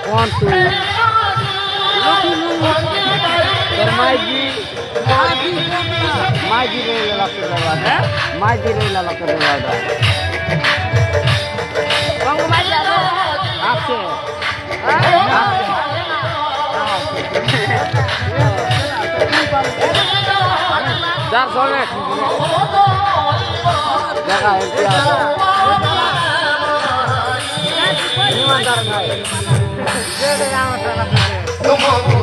One, two. Maji rela lakto dawada. Maji rela lakto dawada. Bang maji ada. Ache. Dar sone. Jaga imtiaz. Ini mantar ngai. Jede nama sana pede. Come on,